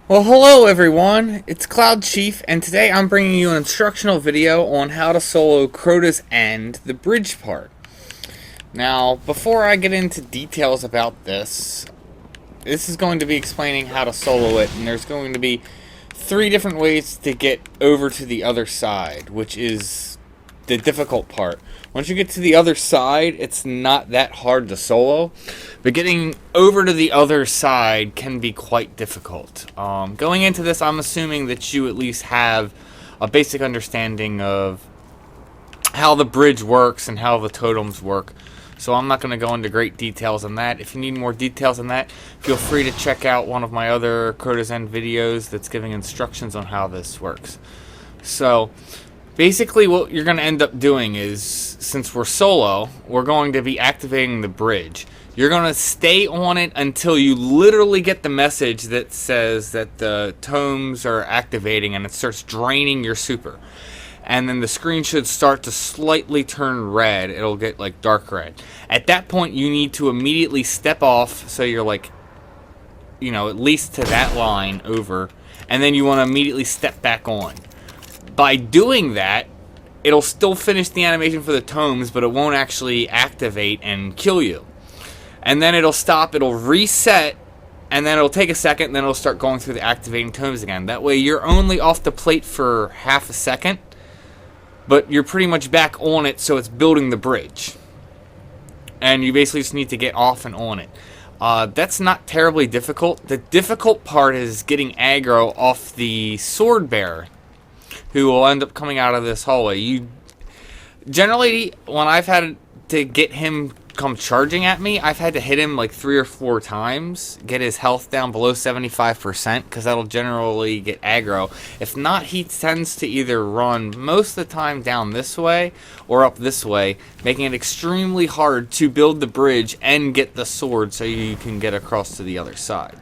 Well, hello everyone, it's Cloud Chief, and today I'm bringing you an instructional video on how to solo Crota's End, the bridge part. Now, before I get into details about this is going to be explaining how to solo it, and there's going to be 3 different ways to get over to the other side, which is the difficult part. Once you get to the other side, it's not that hard to solo, but getting over to the other side can be quite difficult. Going into this, I'm assuming that you at least have a basic understanding of how the bridge works and how the totems work. So I'm not going to go into great details on that. If you need more details on that, feel free to check out one of my other Crota's End videos that's giving instructions on how this works. So basically what you're going to end up doing is, since we're solo, we're going to be activating the bridge. You're going to stay on it until you literally get the message that says that the tomes are activating and it starts draining your super. And then the screen should start to slightly turn red. It'll get like dark red. At that point, you need to immediately step off, so you're like, you know, at least to that line over, and then you want to immediately step back on. By doing that, it'll still finish the animation for the tomes, but it won't actually activate and kill you. And then it'll stop, it'll reset, and then it'll take a second, and then it'll start going through the activating tomes again. That way you're only off the plate for half a second, but you're pretty much back on it, so it's building the bridge. And you basically just need to get off and on it. That's not terribly difficult. The difficult part is getting aggro off the Swordbearer, who will end up coming out of this hallway. Generally, when I've had to get him come charging at me, I've had to hit him like 3 or 4 times, get his health down below 75%, because that'll generally get aggro. If not, he tends to either run most of the time down this way or up this way, making it extremely hard to build the bridge and get the sword so you can get across to the other side.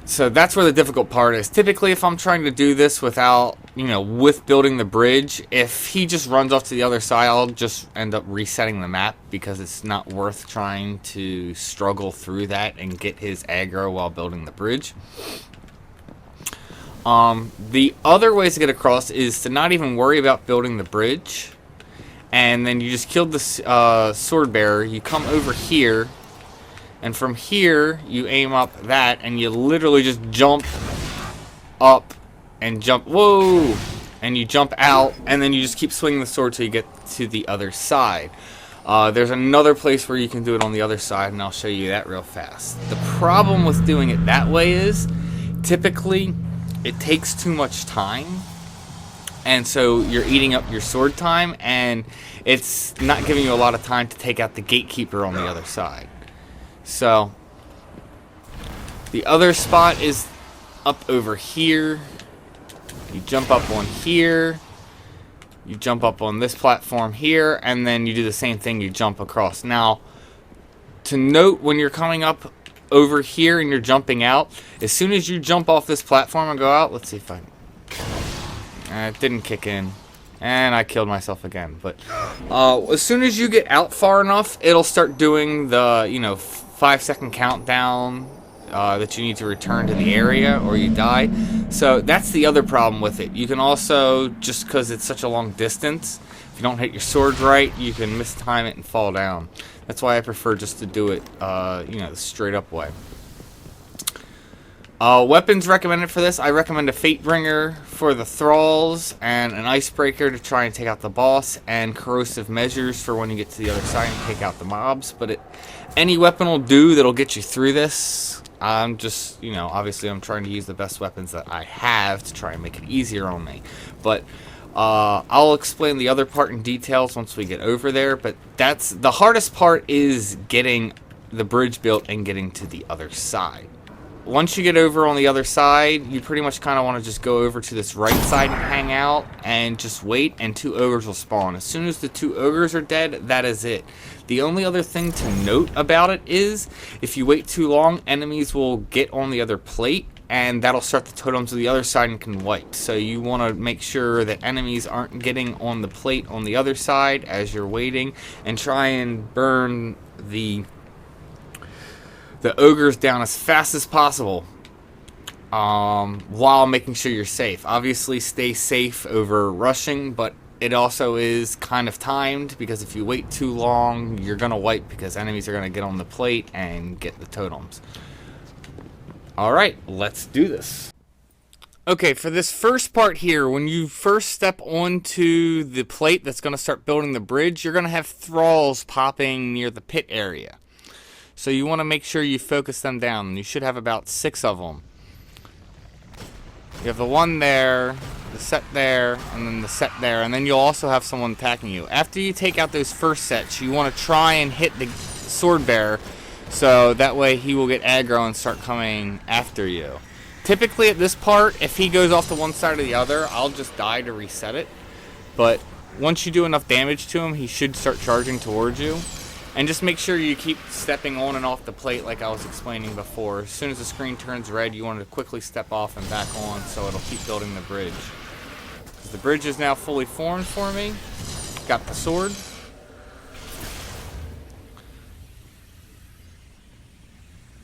So that's where the difficult part is. Typically, if I'm trying to do this without, with building the bridge, if he just runs off to the other side, I'll just end up resetting the map, because it's not worth trying to struggle through that and get his aggro while building the bridge. The other ways to get across is to not even worry about building the bridge, and then you just killed the Swordbearer. You come over here, and from here, you aim up that, and you literally just jump up and jump, whoa, and you jump out, and then you just keep swinging the sword till you get to the other side. There's another place where you can do it on the other side, and I'll show you that real fast. The problem with doing it that way is, typically, it takes too much time, and so you're eating up your sword time, and it's not giving you a lot of time to take out the gatekeeper on the other side. So, the other spot is up over here. You jump up on here. You jump up on this platform here, and then you do the same thing, you jump across. Now, to note, when you're coming up over here and you're jumping out, as soon as you jump off this platform and go out, let's see if it didn't kick in. And I killed myself again. But as soon as you get out far enough, it'll start doing the 5-second countdown that you need to return to the area or you die. So that's the other problem with it. You can also, just because it's such a long distance, if you don't hit your sword right, you can mistime it and fall down. That's why I prefer just to do it the straight up way. Weapons recommended for this, I recommend a Fatebringer for the thralls, and an Icebreaker to try and take out the boss, and Corrosive Measures for when you get to the other side and take out the mobs. But any weapon will do that'll get you through this. I'm just, obviously I'm trying to use the best weapons that I have to try and make it easier on me. But I'll explain the other part in details once we get over there. But that's the hardest part, is getting the bridge built and getting to the other side. Once you get over on the other side, you pretty much kind of want to just go over to this right side and hang out and just wait, and 2 ogres will spawn. As soon as the 2 ogres are dead, that is it. The only other thing to note about it is, if you wait too long, enemies will get on the other plate, and that'll start the totems of the other side and can wipe. So you want to make sure that enemies aren't getting on the plate on the other side as you're waiting, and try and burn the ogres down as fast as possible. while making sure you're safe. Obviously, stay safe over rushing, but it also is kind of timed, because if you wait too long, you're going to wipe, because enemies are going to get on the plate and get the totems. Alright, let's do this. Okay, for this first part here, when you first step onto the plate that's going to start building the bridge, you're going to have thralls popping near the pit area. So you want to make sure you focus them down. You should have about 6 of them. You have the one there, the set there, and then the set there, and then you'll also have someone attacking you. After you take out those first sets, you want to try and hit the Swordbearer, so that way he will get aggro and start coming after you. Typically at this part, if he goes off to one side or the other, I'll just die to reset it. But once you do enough damage to him, he should start charging towards you. And just make sure you keep stepping on and off the plate like I was explaining before. As soon as the screen turns red, you want to quickly step off and back on, so it'll keep building the bridge. The bridge is now fully formed for me. Got the sword.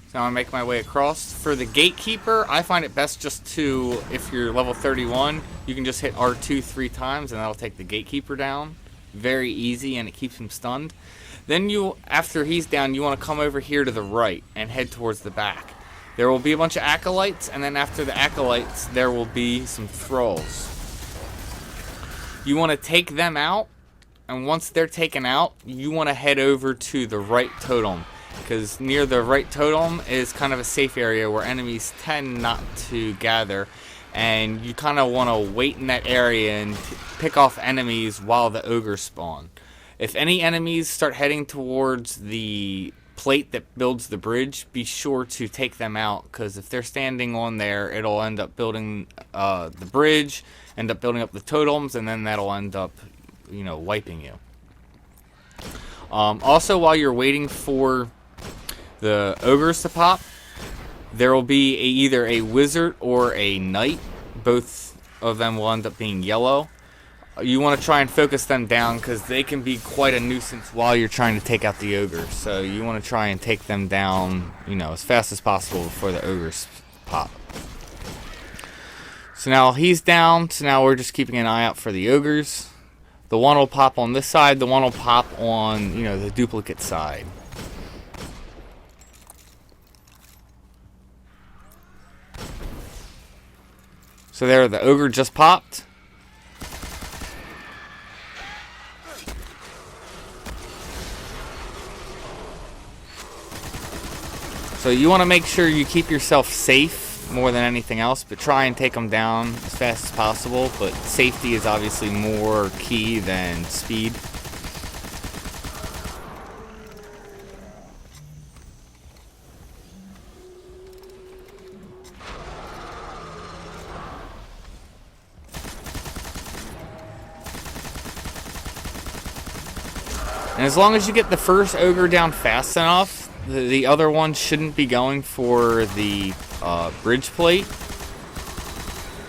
So now I make my way across. For the gatekeeper, I find it best just to, if you're level 31, you can just hit R2 3 times and that'll take the gatekeeper down. Very easy, and it keeps him stunned. Then after he's down, you want to come over here to the right and head towards the back. There will be a bunch of acolytes, and then after the acolytes, there will be some thralls. You want to take them out, and once they're taken out, you want to head over to the right totem, because near the right totem is kind of a safe area where enemies tend not to gather, and you kind of want to wait in that area and pick off enemies while the ogres spawn. If any enemies start heading towards the plate that builds the bridge, be sure to take them out, because if they're standing on there, it'll end up building the bridge, end up building up the totems, and then that'll end up, wiping you. Also, while you're waiting for the ogres to pop, there will be either a wizard or a knight. Both of them will end up being yellow. You want to try and focus them down, because they can be quite a nuisance while you're trying to take out the ogres. So you want to try and take them down, as fast as possible before the ogres pop. So now he's down, so now we're just keeping an eye out for the ogres. The one will pop on this side, the one will pop on, the duplicate side. So there, the ogre just popped. So you want to make sure you keep yourself safe more than anything else, but try and take them down as fast as possible. But safety is obviously more key than speed. And as long as you get the first ogre down fast enough, the other one shouldn't be going for the bridge plate,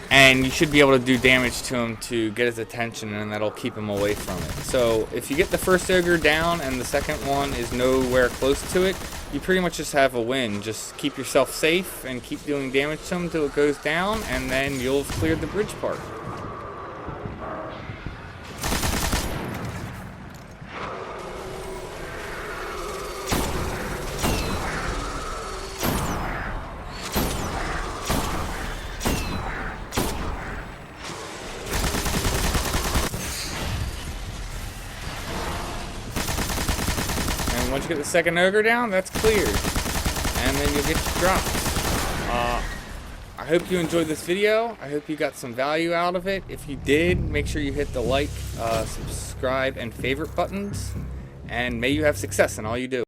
and you should be able to do damage to him to get his attention, and that'll keep him away from it. So if you get the first ogre down and the second one is nowhere close to it, you pretty much just have a win. Just keep yourself safe and keep doing damage to him until it goes down, and then you'll have cleared the bridge part. Once you get the second ogre down, that's cleared. And then you'll get your drops. I hope you enjoyed this video. I hope you got some value out of it. If you did, make sure you hit the like, subscribe, and favorite buttons. And may you have success in all you do.